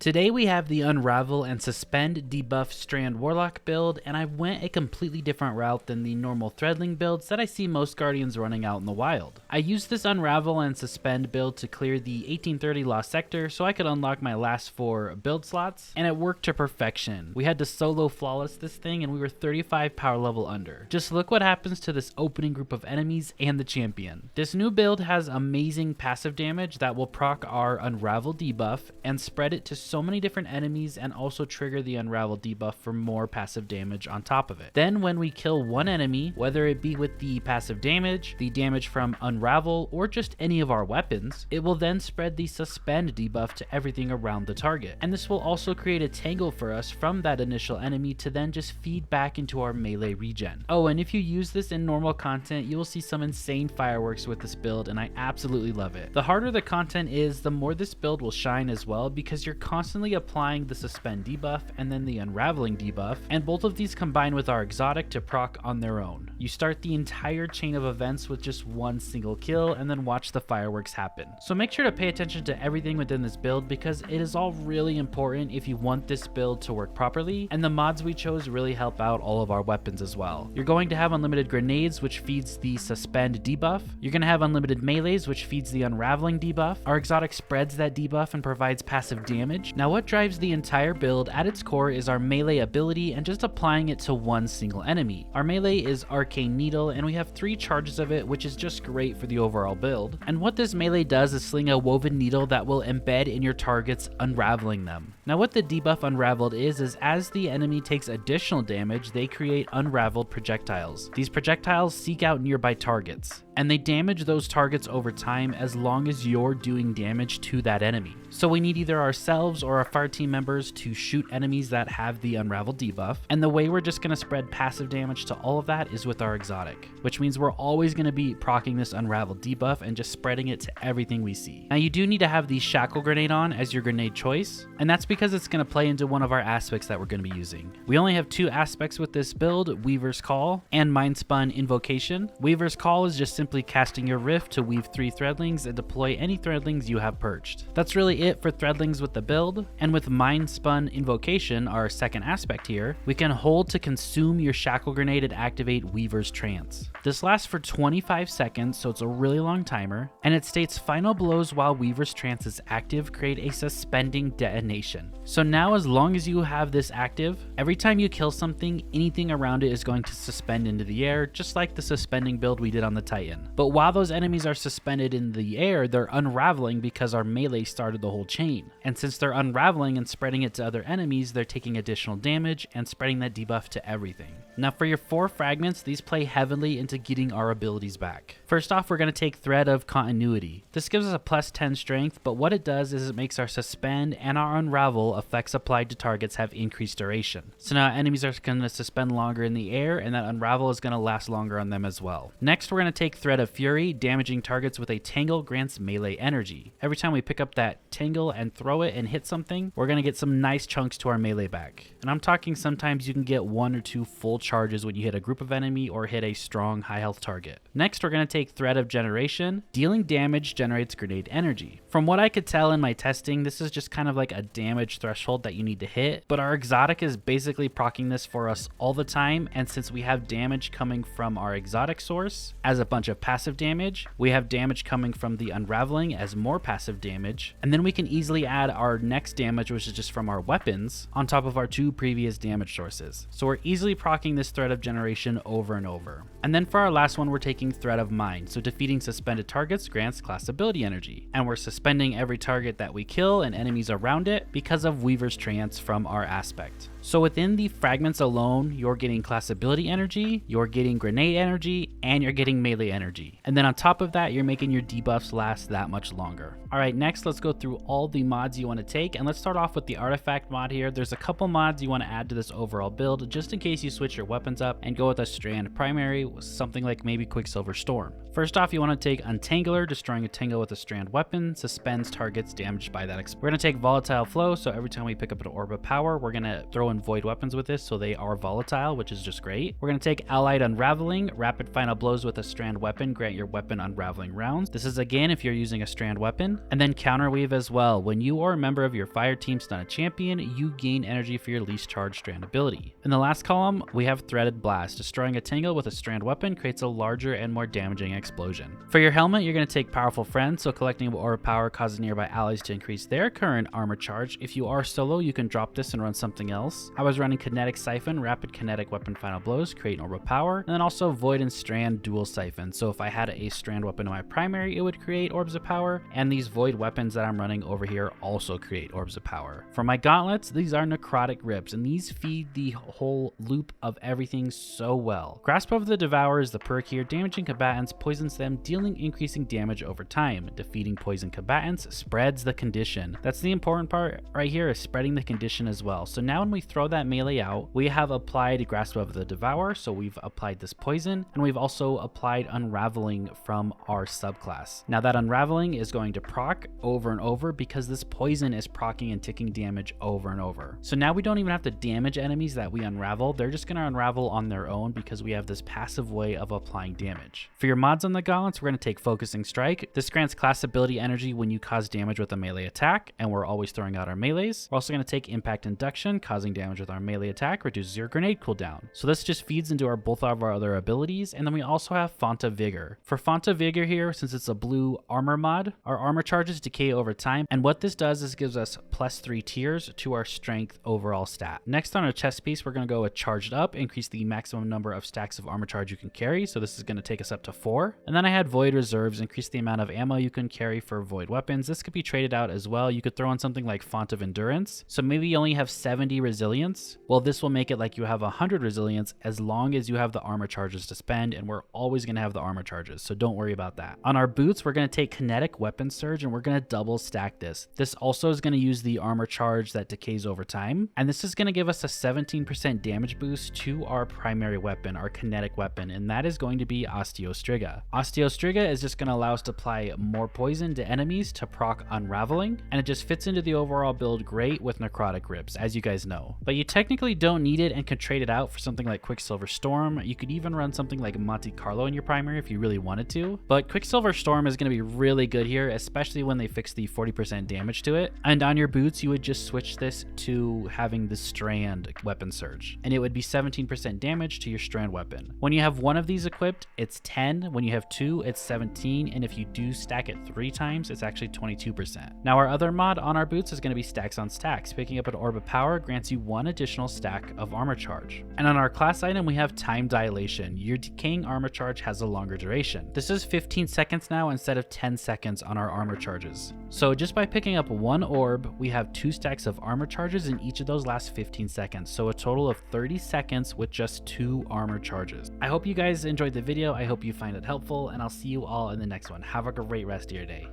Today we have the Unravel and Suspend Debuff Strand Warlock build, and I went a completely different route than the Normal Threadling builds that I see most Guardians running out in the wild. I used this Unravel and Suspend build to clear the 1830 Lost Sector so I could unlock my last 4 build slots, and it worked to perfection. We had to solo flawless this thing and we were 35 power level under. Just look what happens to this opening group of enemies and the champion. This new build has amazing passive damage that will proc our Unravel debuff and spread it to so many different enemies and also trigger the Unravel debuff for more passive damage on top of it. Then when we kill one enemy, whether it be with the passive damage, the damage from Unravel, or just any of our weapons, it will then spread the Suspend debuff to everything around the target. And this will also create a tangle for us from that initial enemy to then just feed back into our melee regen. Oh, and if you use this in normal content, you will see some insane fireworks with this build, and I absolutely love it. The harder the content is, the more this build will shine as well, because you're constantly applying the Suspend debuff and then the Unraveling debuff, and both of these combine with our exotic to proc on their own. You start the entire chain of events with just one single kill and then watch the fireworks happen. So make sure to pay attention to everything within this build because it is all really important if you want this build to work properly, and the mods we chose really help out all of our weapons as well. You're going to have unlimited grenades, which feeds the Suspend debuff. You're going to have unlimited melees, which feeds the Unraveling debuff. Our exotic spreads that debuff and provides passive damage. Now what drives the entire build at its core is our melee ability and just applying it to one single enemy. Our melee is Arcane Needle, and we have 3 charges of it, which is just great for the overall build. And what this melee does is sling a woven needle that will embed in your targets, unraveling them. Now what the debuff Unraveled is as the enemy takes additional damage, they create unraveled projectiles. These projectiles seek out nearby targets, and they damage those targets over time as long as you're doing damage to that enemy. So we need either ourselves or our fire team members to shoot enemies that have the Unravel debuff, and the way we're just going to spread passive damage to all of that is with our exotic, which means we're always going to be proccing this Unravel debuff and just spreading it to everything we see. Now you do need to have the Shackle Grenade on as your grenade choice, and that's because it's going to play into one of our aspects that we're going to be using. We only have 2 aspects with this build, Weaver's Call and Mind Spun Invocation. Weaver's Call is just simply casting your Rift to weave 3 Threadlings and deploy any Threadlings you have perched. That's really it for Threadlings with the build, and with Mind Spun Invocation, our second aspect here, we can hold to consume your Shackle Grenade and activate Weaver's Trance. This lasts for 25 seconds, so it's a really long timer, and it states final blows while Weaver's Trance is active create a suspending detonation. So now as long as you have this active, every time you kill something, anything around it is going to suspend into the air, just like the suspending build we did on the Titan. But while those enemies are suspended in the air, they're unraveling because our melee started the whole chain. And since they're unraveling and spreading it to other enemies, they're taking additional damage and spreading that debuff to everything. Now for your 4 fragments, these play heavily into getting our abilities back. First off, we're going to take Thread of Continuity. This gives us a plus 10 strength, but what it does is it makes our Suspend and our Unravel effects applied to targets have increased duration. So now enemies are going to suspend longer in the air, and that Unravel is going to last longer on them as well. Next, we're going to take Thread of Fury. Damaging targets with a Tangle grants melee energy. Every time we pick up that Tangle and throw it and hit something, we're going to get some nice chunks to our melee back. And I'm talking sometimes you can get 1 or 2 full charges when you hit a group of enemy or hit a strong high health target. Next, we're going to take Thread of Generation. Dealing damage generates grenade energy. From what I could tell in my testing, this is just kind of like a damage threshold that you need to hit, but our exotic is basically proccing this for us all the time, and since we have damage coming from our exotic source as a bunch of passive damage, we have damage coming from the Unraveling as more passive damage, and then we can easily add our next damage, which is just from our weapons, on top of our 2 previous damage sources. So we're easily proccing this Thread of Generation over and over. And then for our last one, we're taking Thread of Mind. So defeating suspended targets grants class ability energy, and we're suspending every target that we kill and enemies around it because of Weaver's Trance from our aspect. So within the fragments alone, you're getting class ability energy, you're getting grenade energy, and you're getting melee energy. And then on top of that, you're making your debuffs last that much longer. Alright, next let's go through all the mods you want to take, and let's start off with the artifact mod here. There's a couple mods you want to add to this overall build, just in case you switch your weapons up and go with a Strand primary with something like maybe Quicksilver Storm. First off, you want to take Untangler. Destroying a tangle with a Strand weapon suspends targets damaged by that. We're going to take Volatile Flow, so every time we pick up an Orb of Power, we're going to throw in on void weapons with this, so they are volatile, which is just great. We're going to take Allied Unraveling. Rapid final blows with a Strand weapon grant your weapon unraveling rounds. This is again if you're using a Strand weapon. And then Counterweave as well. When you or a member of your fire team stun a champion, you gain energy for your least charged Strand ability. In the last column, we have Threaded Blast. Destroying a Tangle with a Strand weapon creates a larger and more damaging explosion. For your helmet, you're going to take Powerful Friend, so collecting Aura Power causes nearby allies to increase their current armor charge. If you are solo, you can drop this and run something else. I was running Kinetic Siphon, Rapid Kinetic Weapon Final Blows, create Aura Power, and then also Void and Strand Dual Siphon. So if I had a Strand weapon in my primary, it would create Orbs of Power, and these Void weapons that I'm running over here also create Orbs of Power. For my gauntlets, these are Necrotic Ribs, and these feed the whole loop of everything so well. Grasp of the Devourer is the perk here. Damaging combatants poisons them, dealing increasing damage over time. Defeating poison combatants spreads the condition. That's the important part right here, is spreading the condition as well. So now when we throw that melee out, we have applied Grasp of the Devourer, so we've applied this poison, and we've also applied Unraveling from our subclass. Now that Unraveling is going to proc over and over because this poison is procking and ticking damage over and over. So now we don't even have to damage enemies that we unravel. They're just going to unravel on their own because we have this passive way of applying damage. For your mods on the gauntlets, we're going to take Focusing Strike. This grants class ability energy when you cause damage with a melee attack, and we're always throwing out our melees. We're also going to take Impact Induction, causing damage with our melee attack, reduces your grenade cooldown. So this just feeds into both of our other abilities, and then we also have Font of Vigor. For Font of Vigor here, since it's a blue armor mod, our armor charges decay over time, and what this does is gives us +3 tiers to our strength overall stat. Next on our chest piece, we're going to go with Charged Up, increase the maximum number of stacks of armor charge you can carry, so this is going to take us up to 4. And then I had Void Reserves, increase the amount of ammo you can carry for void weapons. This could be traded out as well. You could throw in something like Font of Endurance, so maybe you only have 70 resilience. Well, this will make it like you have 100 resilience as long as you have the armor charges to spend, and we're always going to have the armor charges, so don't worry about that. On our boots, we're going to take Kinetic Weapon Surge, and we're going to double stack this. This also is going to use the armor charge that decays over time, and this is going to give us a 17% damage boost to our primary weapon, our kinetic weapon, and that is going to be Osteostriga. Osteostriga is just going to allow us to apply more poison to enemies to proc Unraveling, and it just fits into the overall build great with Necrotic Ribs, as you guys know. But you technically don't need it and can trade it out for something like Quicksilver Storm. You could even run something like Monte Carlo in your primary if you really wanted to, but Quicksilver Storm is going to be really good here, especially when they fix the 40% damage to it. And on your boots, you would just switch this to having the Strand Weapon Surge, and it would be 17% damage to your Strand weapon. When you have one of these equipped, it's 10. When you have two, it's 17, and if you do stack it 3 times, it's actually 22%. Now our other mod on our boots is going to be Stacks on Stacks. Picking up an Orb of Power grants you 1 additional stack of armor charge. And on our class item, we have Time Dilation. Your decaying armor charge has a longer duration. This is 15 seconds now instead of 10 seconds on our armor charges. So just by picking up 1 orb, we have 2 stacks of armor charges, and each of those last 15 seconds. So a total of 30 seconds with just 2 armor charges. I hope you guys enjoyed the video. I hope you find it helpful, and I'll see you all in the next one. Have a great rest of your day.